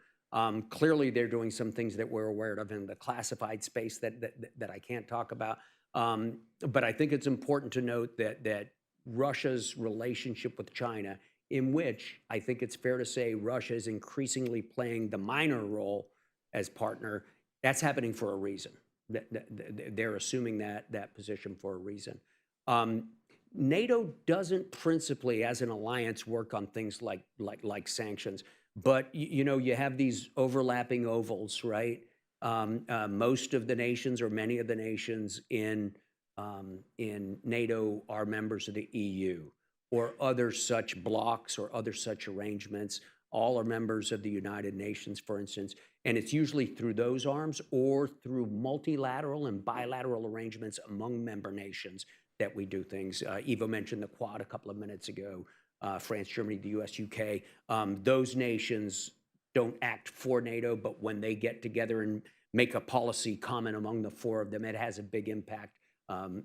S2: Clearly, they're doing some things that we're aware of in the classified space that I can't talk about. But I think it's important to note that Russia's relationship with China, in which I think it's fair to say Russia is increasingly playing the minor role as partner, that's happening for a reason. They're assuming that position for a reason. NATO doesn't principally, as an alliance, work on things like sanctions, but you have these overlapping ovals, right? Most of the nations, or many of the nations in NATO, are members of the EU, or other such blocs or other such arrangements. All are members of the United Nations, for instance, and it's usually through those arms or through multilateral and bilateral arrangements among member nations that we do things. Ivo mentioned the Quad a couple of minutes ago, France, Germany, the US, UK. Those nations don't act for NATO, but when they get together and make a policy common among the four of them, it has a big impact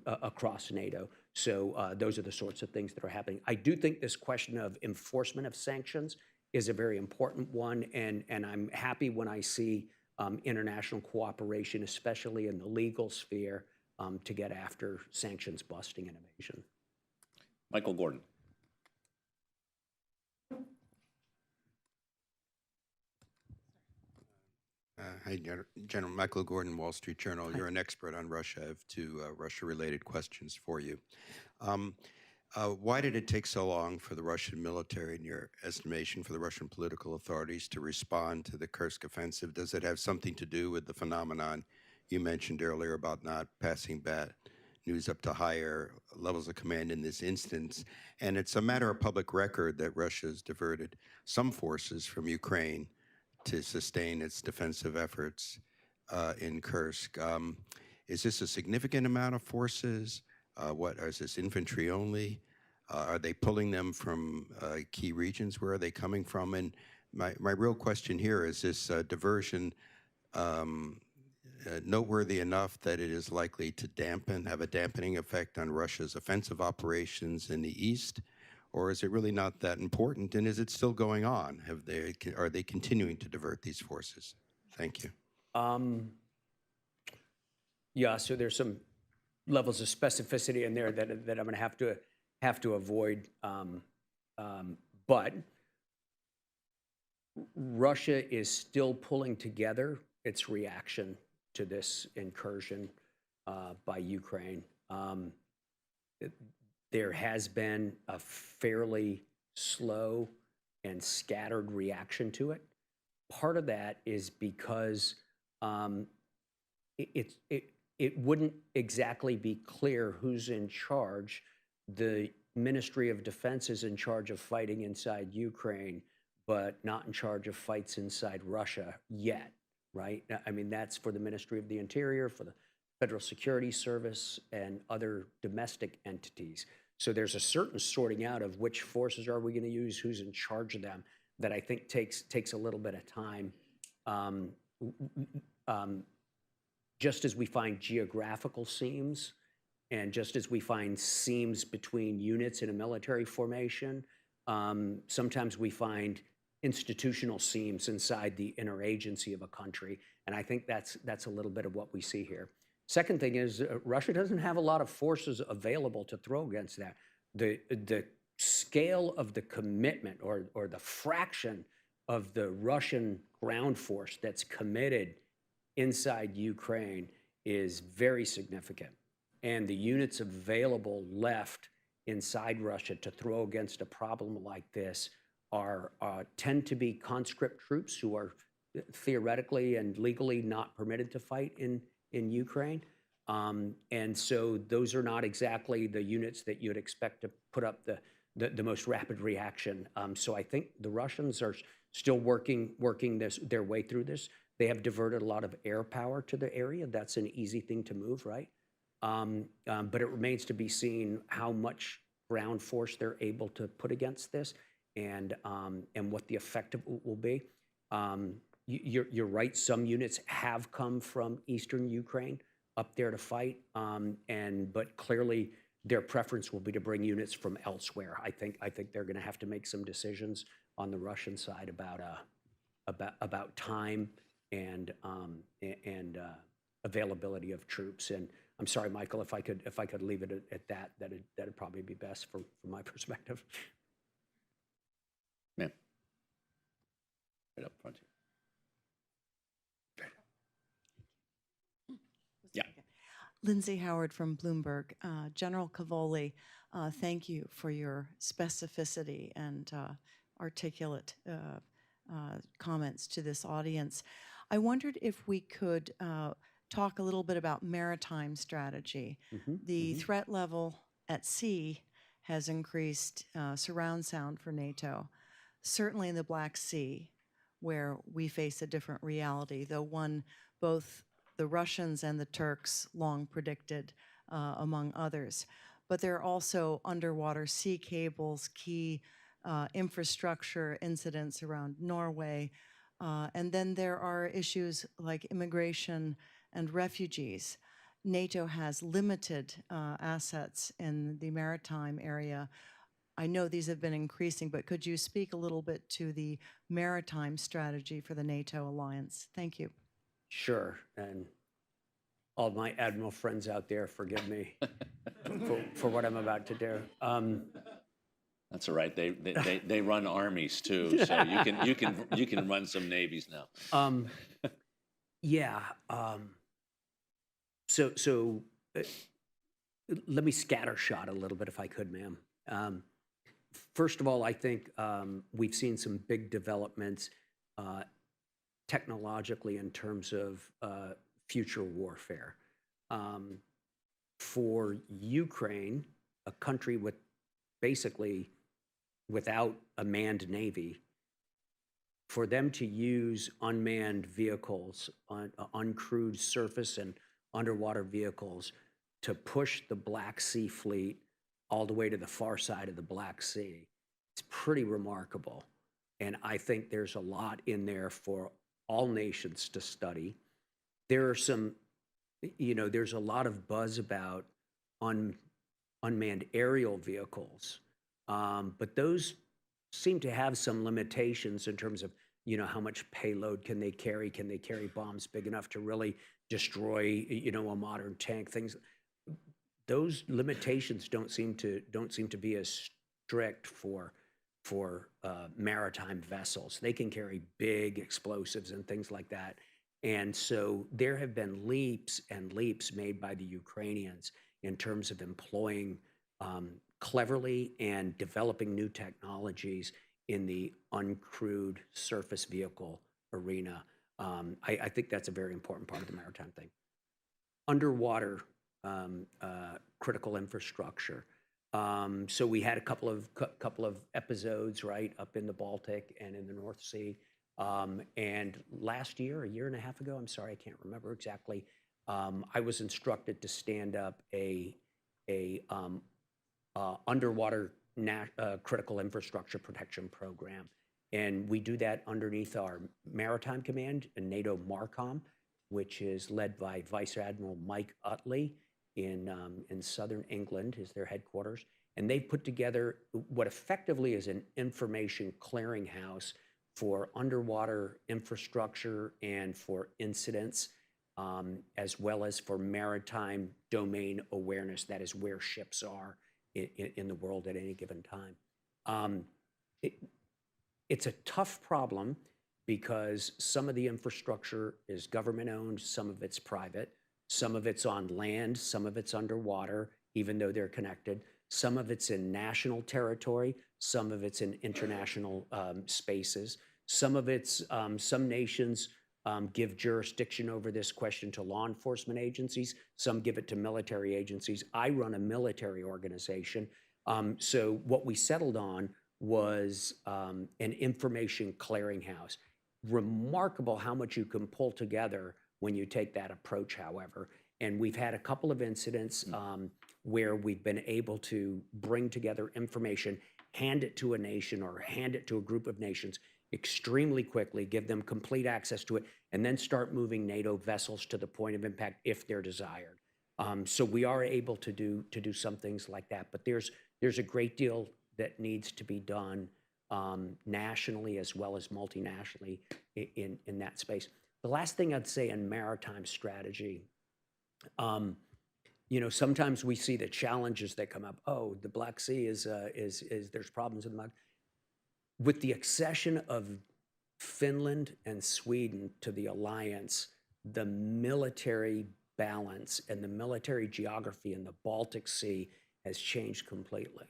S2: across NATO. So those are the sorts of things that are happening. I do think this question of enforcement of sanctions is a very important one, and I'm happy when I see international cooperation, especially in the legal sphere, to get after sanctions busting and evasion.
S1: Michael Gordon.
S7: Hi, General Michael Gordon, Wall Street Journal. You're an expert on Russia. I have two Russia-related questions for you. Why did it take so long for the Russian military, in your estimation, for the Russian political authorities to respond to the Kursk offensive? Does it have something to do with the phenomenon you mentioned earlier about not passing bad news up to higher levels of command in this instance? And it's a matter of public record that Russia has diverted some forces from Ukraine to sustain its defensive efforts in Kursk. Is this a significant amount of forces? Is this infantry only? Are they pulling them from key regions? Where are they coming from? And my real question here is this diversion noteworthy enough that it is likely to have a dampening effect on Russia's offensive operations in the east? Or is it really not that important? And is it still going on? Are they continuing to divert these forces? Thank you.
S2: Yeah, so there's some levels of specificity in there that I'm going to have to avoid. But Russia is still pulling together its reaction to this incursion by Ukraine. There has been a fairly slow and scattered reaction to it. Part of that is because it wouldn't exactly be clear who's in charge. The Ministry of Defense is in charge of fighting inside Ukraine, but not in charge of fights inside Russia yet, right? I mean, that's for the Ministry of the Interior, for the Federal Security Service, and other domestic entities. So there's a certain sorting out of which forces are we going to use, who's in charge of them, that I think takes a little bit of time. Just as we find geographical seams, and just as we find seams between units in a military formation, sometimes we find institutional seams inside the inner agency of a country, and I think that's a little bit of what we see here. Second thing is Russia doesn't have a lot of forces available to throw against that. The scale of the commitment or the fraction of the Russian ground force that's committed inside Ukraine is very significant. And the units available left inside Russia to throw against a problem like this tend to be conscript troops who are theoretically and legally not permitted to fight in Ukraine. And so those are not exactly the units that you'd expect to put up the most rapid reaction. So I think the Russians are still working their way through this. They have diverted a lot of air power to the area. That's an easy thing to move, right? But it remains to be seen how much ground force they're able to put against this, and what the effect of it will be. You're right. Some units have come from eastern Ukraine up there to fight, but clearly their preference will be to bring units from elsewhere. I think they're going to have to make some decisions on the Russian side about time and availability of troops. And I'm sorry, Michael, if I could leave it at that, that'd probably be best from my perspective.
S1: Ma'am. Right up front here. Yeah.
S8: Lindsay Howard from Bloomberg. General Cavoli, thank you for your specificity and articulate comments to this audience. I wondered if we could talk a little bit about maritime strategy. The threat level at sea has increased surround sound for NATO, certainly in the Black Sea, where we face a different reality, though one both the Russians and the Turks long predicted, among others. But there are also underwater sea cables, key infrastructure incidents around Norway, and then there are issues like immigration and refugees. NATO has limited assets in the maritime area. I know these have been increasing, but could you speak a little bit to the maritime strategy for the NATO alliance? Thank you.
S2: Sure, and all my admiral friends out there, forgive me for what I'm about to do.
S1: That's all right. They run armies too, so you can run some navies now.
S2: Yeah. So let me scattershot a little bit, if I could, ma'am. First of all, I think we've seen some big developments technologically in terms of future warfare. For Ukraine, a country with basically without a manned navy, for them to use unmanned vehicles, uncrewed surface and underwater vehicles to push the Black Sea fleet all the way to the far side of the Black Sea, it's pretty remarkable. And I think there's a lot in there for all nations to study. There are some, there's a lot of buzz about unmanned aerial vehicles, but those seem to have some limitations in terms of, how much payload can they carry? Can they carry bombs big enough to really destroy, a modern tank? Things. Those limitations don't seem to be as strict for maritime vessels. They can carry big explosives and things like that. And so there have been leaps and leaps made by the Ukrainians in terms of employing cleverly and developing new technologies in the uncrewed surface vehicle arena. I think that's a very important part of the maritime thing. Underwater critical infrastructure. So we had a couple of episodes, right, up in the Baltic and in the North Sea. And last year, a year and a half ago, I'm sorry, I can't remember exactly, I was instructed to stand up a underwater critical infrastructure protection program. And we do that underneath our Maritime Command and NATO MARCOM, which is led by Vice Admiral Mike Utley in southern England, is their headquarters. And they've put together what effectively is an information clearinghouse for underwater infrastructure and for incidents, as well as for maritime domain awareness. That is where ships are in the world at any given time. It's a tough problem because some of the infrastructure is government owned, some of it's private, some of it's on land, some of it's underwater, even though they're connected. Some of it's in national territory, some of it's in international spaces. Some of it's, some nations give jurisdiction over this question to law enforcement agencies, some give it to military agencies. I run a military organization. So what we settled on was an information clearinghouse. Remarkable how much you can pull together when you take that approach, however. And we've had a couple of incidents where we've been able to bring together information, hand it to a nation or hand it to a group of nations extremely quickly, give them complete access to it, and then start moving NATO vessels to the point of impact if they're desired. So we are able to do some things like that, but there's a great deal that needs to be done nationally as well as multinationally in that space. The last thing I'd say in maritime strategy, sometimes we see the challenges that come up. Oh, the Black Sea is there's problems in the mud. With the accession of Finland and Sweden to the alliance, the military balance and the military geography in the Baltic Sea has changed completely.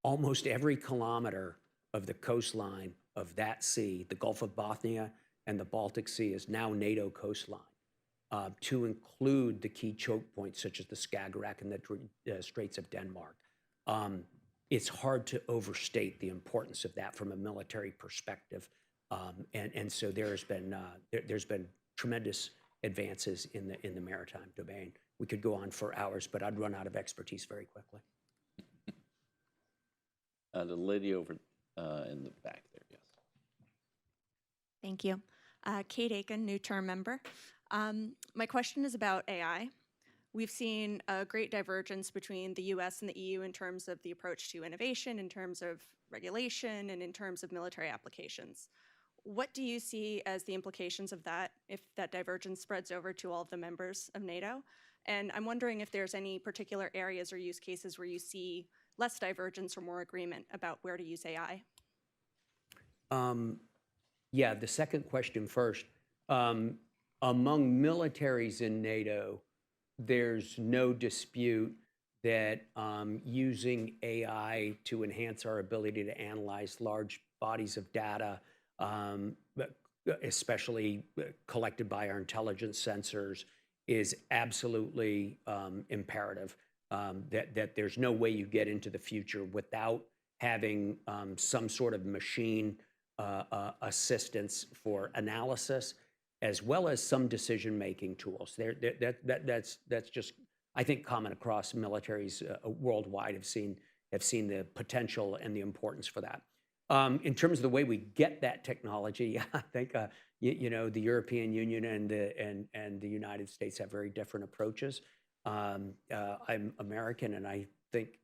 S2: Almost every kilometer of the coastline of that sea, the Gulf of Bothnia and the Baltic Sea, is now NATO coastline, to include the key choke points such as the Skagerrak and the Straits of Denmark. It's hard to overstate the importance of that from a military perspective, and so there's been tremendous advances in the maritime domain. We could go on for hours, but I'd run out of expertise very quickly.
S1: The lady over in the back there, yes.
S9: Thank you. Kate Aiken, new term member. My question is about AI. We've seen a great divergence between the US and the EU in terms of the approach to innovation, in terms of regulation, and in terms of military applications. What do you see as the implications of that if that divergence spreads over to all of the members of NATO? And I'm wondering if there's any particular areas or use cases where you see less divergence or more agreement about where to use AI.
S2: Yeah, the second question first. Among militaries in NATO, there's no dispute that using AI to enhance our ability to analyze large bodies of data, especially collected by our intelligence sensors, is absolutely imperative. That there's no way you get into the future without having some sort of machine assistance for analysis, as well as some decision-making tools. That's just, I think, common across militaries worldwide have seen the potential and the importance for that. In terms of the way we get that technology, I think the European Union and the United States have very different approaches. I'm American, and I think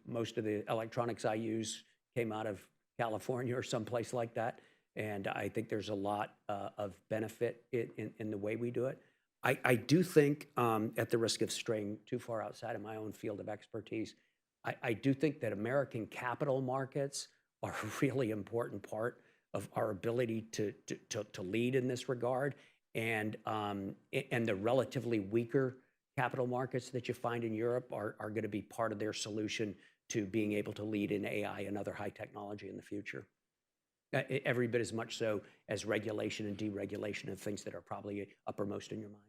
S2: most of the electronics I use came out of California or someplace like that. And I think there's a lot of benefit in the way we do it. I do think, at the risk of straying too far outside of my own field of expertise, I do think that American capital markets are a really important part of our ability to lead in this regard. And the relatively weaker capital markets that you find in Europe are going to be part of their solution to being able to lead in AI and other high technology in the future. Every bit as much so as regulation and deregulation of things that are probably uppermost in your mind.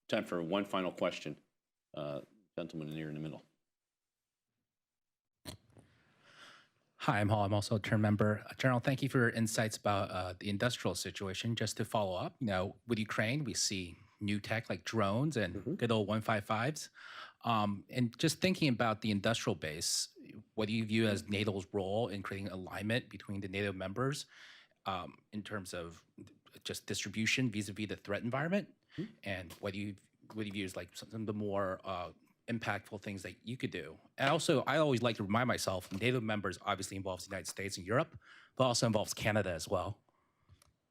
S1: Time for one final question. Gentleman here in the middle.
S10: Hi, I'm Hall. I'm also a term member. General, thank you for your insights about the industrial situation. Just to follow up, with Ukraine, we see new tech like drones and good old 155s. And just thinking about the industrial base, what do you view as NATO's role in creating alignment between the NATO members in terms of just distribution vis-a-vis the threat environment? And what do you view as like some of the more impactful things that you could do? And also, I always like to remind myself, NATO members obviously involves the United States and Europe, but also involves Canada as well.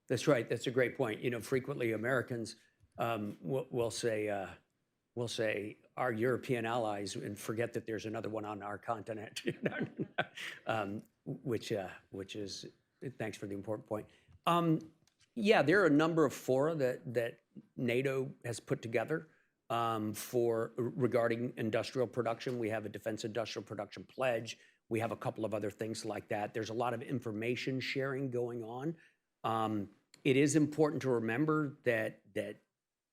S2: That's right. That's a great point. Frequently Americans will say our European allies and forget that there's another one on our continent, which is, thanks for the important point. Yeah, there are a number of fora that NATO has put together regarding industrial production. We have a defense industrial production pledge. We have a couple of other things like that. There's a lot of information sharing going on. It is important to remember that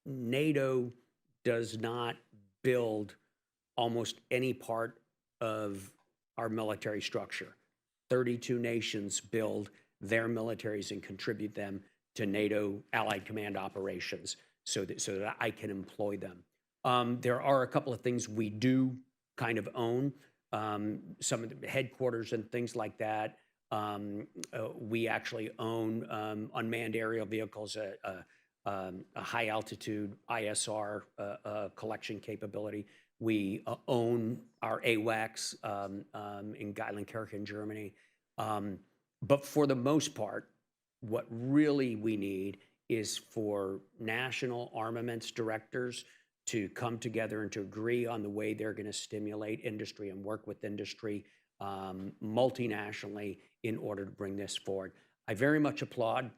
S2: NATO does not build almost any part of our military structure. 32 nations build their militaries and contribute them to NATO Allied Command operations so that I can employ them. There are a couple of things we do kind of own, some of the headquarters and things like that. We actually own unmanned aerial vehicles, a high altitude ISR collection capability. We own our AWACS in Geilenkirchen, Germany. But for the most part, what really we need is for national armaments directors to come together and to agree on the way they're going to stimulate industry and work with industry multinationally in order to bring this forward. I very much applaud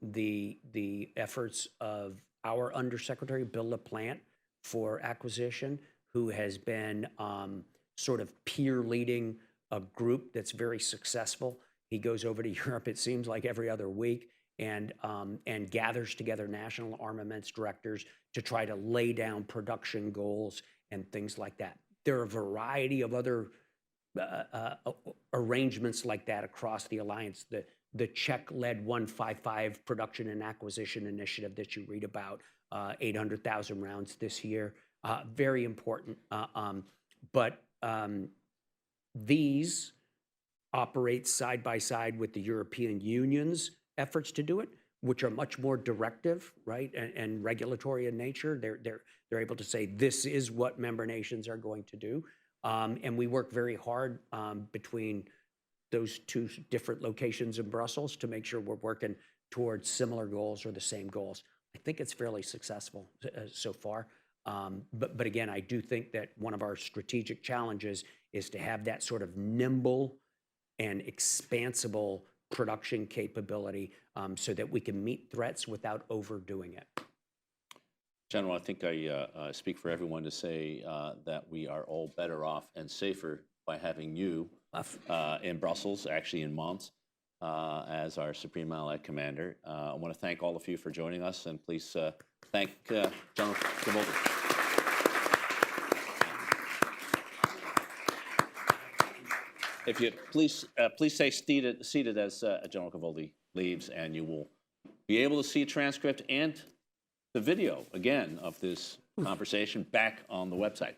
S2: the efforts of our Undersecretary, Bill LaPlante, for acquisition, who has been sort of peer leading a group that's very successful. He goes over to Europe, it seems like every other week, and gathers together national armaments directors to try to lay down production goals and things like that. There are a variety of other arrangements like that across the alliance. The Czech-led 155 production and acquisition initiative that you read about, 800,000 rounds this year, very important. But these operate side by side with the European Union's efforts to do it. which are much more directive, right, and regulatory in nature. They're able to say this is what member nations are going to do, and we work very hard between those two different locations in Brussels to make sure we're working towards similar goals or the same goals. I think it's fairly successful so far. But again, I do think that one of our strategic challenges is to have that sort of nimble and expansible production capability so that we can meet threats without overdoing it.
S1: General, I think I speak for everyone to say that we are all better off and safer by having you in Brussels, actually in Mons, as our Supreme Allied Commander. I want to thank all of you for joining us, and please thank General Cavoli. If you please stay seated as General Cavoli leaves, and you will be able to see a transcript and the video again of this conversation back on the website.